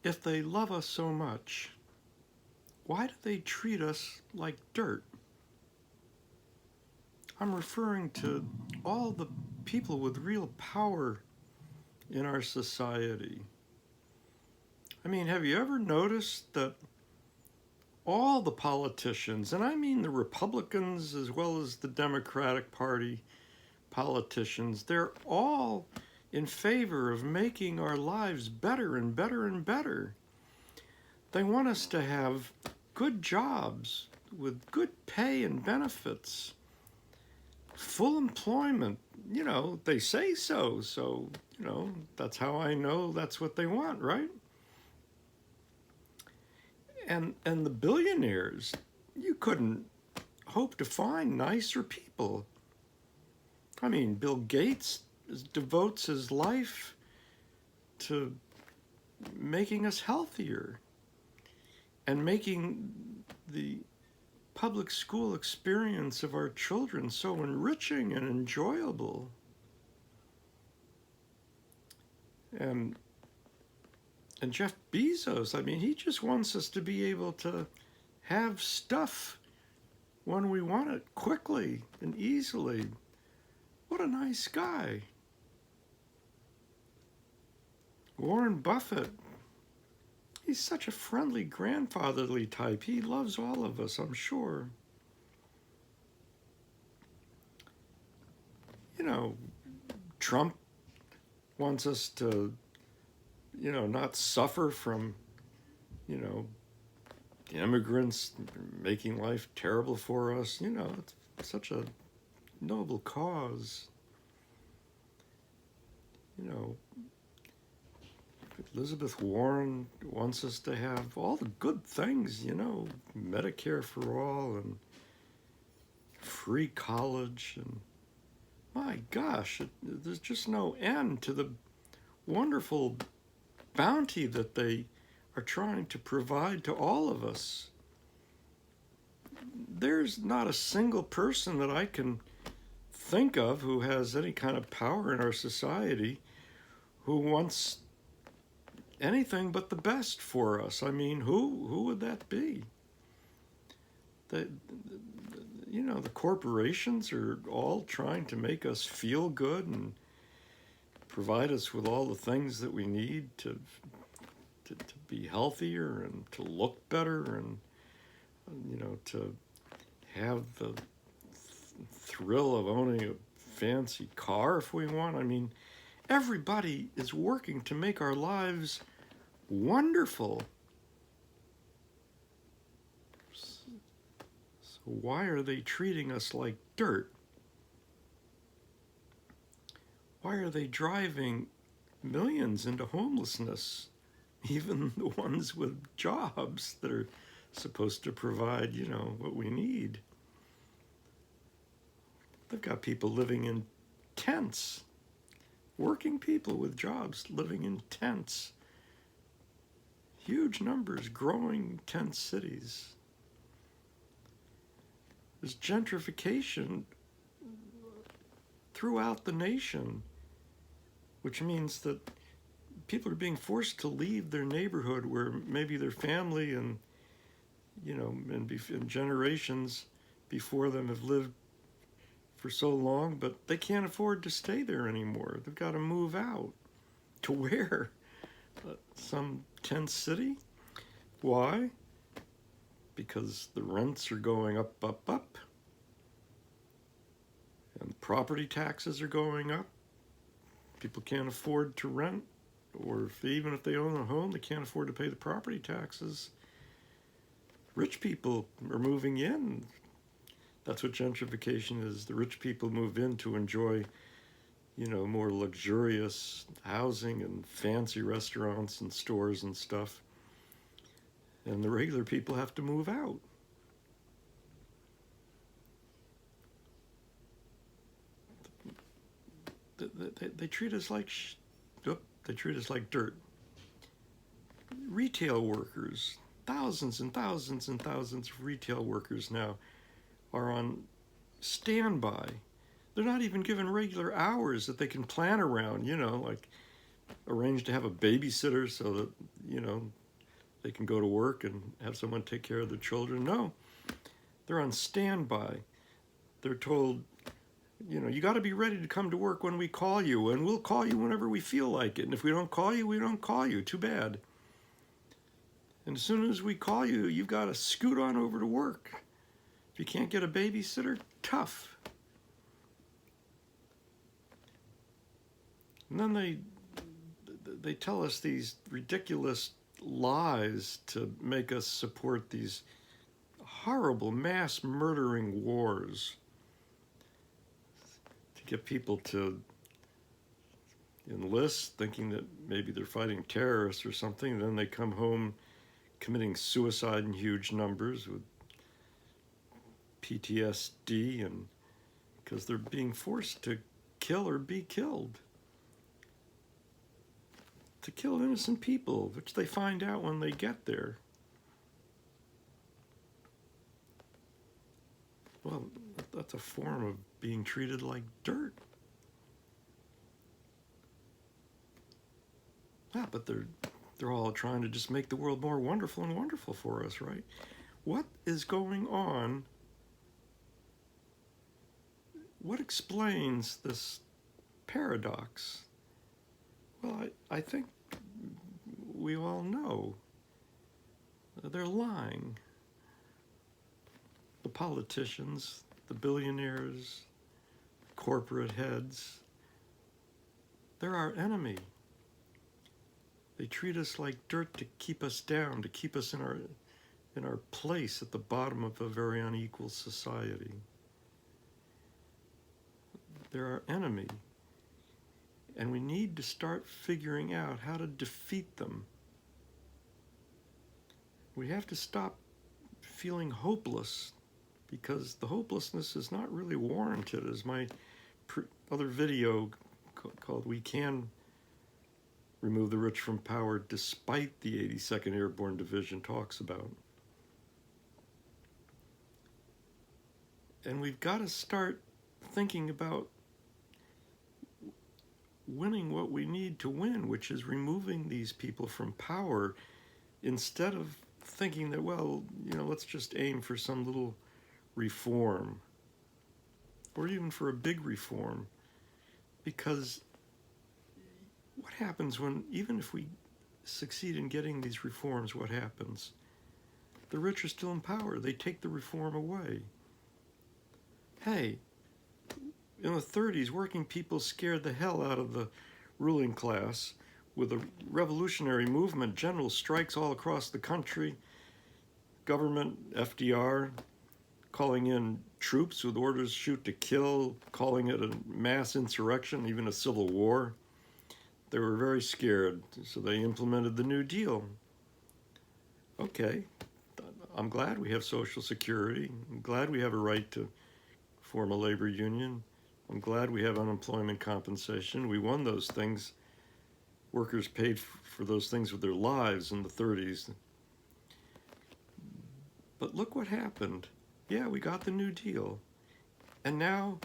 if they love us so much, why do they treat us like dirt? I'm referring to all the people with real power in our society. I mean, have you ever noticed that all the politicians, and I mean the Republicans as well as the Democratic Party politicians, they're all in favor of making our lives better and better and better. They want us to have good jobs with good pay and benefits, full employment. They say so, so, that's how I know that's what they want, right? And the billionaires, you couldn't hope to find nicer people. I mean, Bill Gates devotes his life to making us healthier and making the public school experience of our children so enriching and enjoyable. And Jeff Bezos, I mean, he just wants us to be able to have stuff when we want it quickly and easily. What a nice guy. Warren Buffett, he's such a friendly, grandfatherly type. He loves all of us, I'm sure. Trump wants us to, not suffer from, the immigrants making life terrible for us. It's such a noble cause. Elizabeth Warren wants us to have all the good things, Medicare for all and free college. And my gosh, there's just no end to the wonderful bounty that they are trying to provide to all of us. There's not a single person that I can think of who has any kind of power in our society who wants anything but the best for us. I mean, who would that be? The corporations are all trying to make us feel good and provide us with all the things that we need to be healthier and to look better and, to have the thrill of owning a fancy car if we want. I mean, everybody is working to make our lives wonderful. So why are they treating us like dirt? Why are they driving millions into homelessness? Even the ones with jobs that are supposed to provide, what we need. They've got people living in tents. Working people with jobs living in tents. Huge numbers, growing tent cities. There's gentrification throughout the nation, which means that people are being forced to leave their neighborhood where maybe their family and, and generations before them have lived for so long, but they can't afford to stay there anymore. They've got to move out. To where? Some tent city? Why? Because the rents are going up, up, up. And the property taxes are going up. People can't afford to rent, or even if they own a home, they can't afford to pay the property taxes. Rich people are moving in. That's what gentrification is. The rich people move in to enjoy, more luxurious housing and fancy restaurants and stores and stuff. And the regular people have to move out. They treat us like dirt. Retail workers, thousands and thousands and thousands of retail workers now are on standby. They're not even given regular hours that they can plan around, like arrange to have a babysitter so that, they can go to work and have someone take care of their children. No, they're on standby. They're told, you got to be ready to come to work when we call you, and we'll call you whenever we feel like it. And if we don't call you, we don't call you. Too bad. And as soon as we call you, you've got to scoot on over to work. If you can't get a babysitter, tough. And then they tell us these ridiculous lies to make us support these horrible mass murdering wars, to get people to enlist thinking that maybe they're fighting terrorists or something, and then they come home committing suicide in huge numbers with PTSD, and because they're being forced to kill or be killed. To kill innocent people, which they find out when they get there. Well, that's a form of being treated like dirt. Yeah, but they're all trying to just make the world more wonderful and wonderful for us, right? What is going on? What explains this paradox? Well, I think we all know they're lying. The politicians, the billionaires, corporate heads, they're our enemy. They treat us like dirt to keep us down, to keep us in our place at the bottom of a very unequal society. They're our enemy. And we need to start figuring out how to defeat them. We have to stop feeling hopeless, because the hopelessness is not really warranted, as my other video called "We Can Remove the Rich from Power Despite the 82nd Airborne Division" talks about. And we've got to start thinking about winning what we need to win, which is removing these people from power, instead of thinking that, well, let's just aim for some little reform, or even for a big reform. Because what happens even if we succeed in getting these reforms, what happens? The rich are still in power. They take the reform away. Hey, in the 30s, working people scared the hell out of the ruling class with a revolutionary movement, general strikes all across the country, government, FDR, calling in troops with orders shoot to kill, calling it a mass insurrection, even a civil war. They were very scared, so they implemented the New Deal. Okay, I'm glad we have Social Security. I'm glad we have a right to form a labor union. I'm glad we have unemployment compensation. We won those things. Workers paid for those things with their lives in the 30s. But look what happened. Yeah, we got the New Deal. And now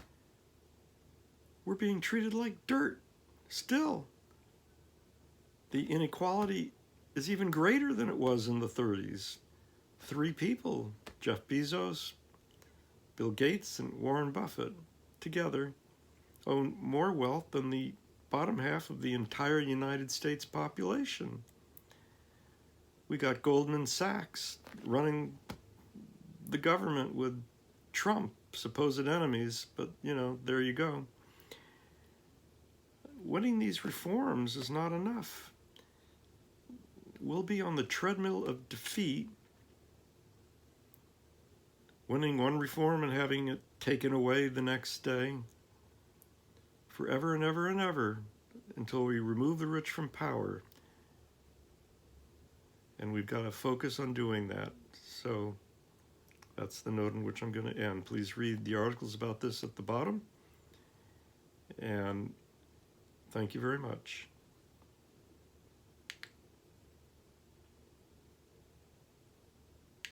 we're being treated like dirt. Still. The inequality is even greater than it was in the 30s. 3 people, Jeff Bezos, Bill Gates, and Warren Buffett, together own more wealth than the bottom half of the entire United States population. We got Goldman Sachs running the government with Trump, supposed enemies, but there you go. Winning these reforms is not enough. We'll be on the treadmill of defeat, winning one reform and having it taken away the next day, forever and ever and ever, until we remove the rich from power. And we've got to focus on doing that. So that's the note in which I'm going to end. Please read the articles about this at the bottom. And thank you very much.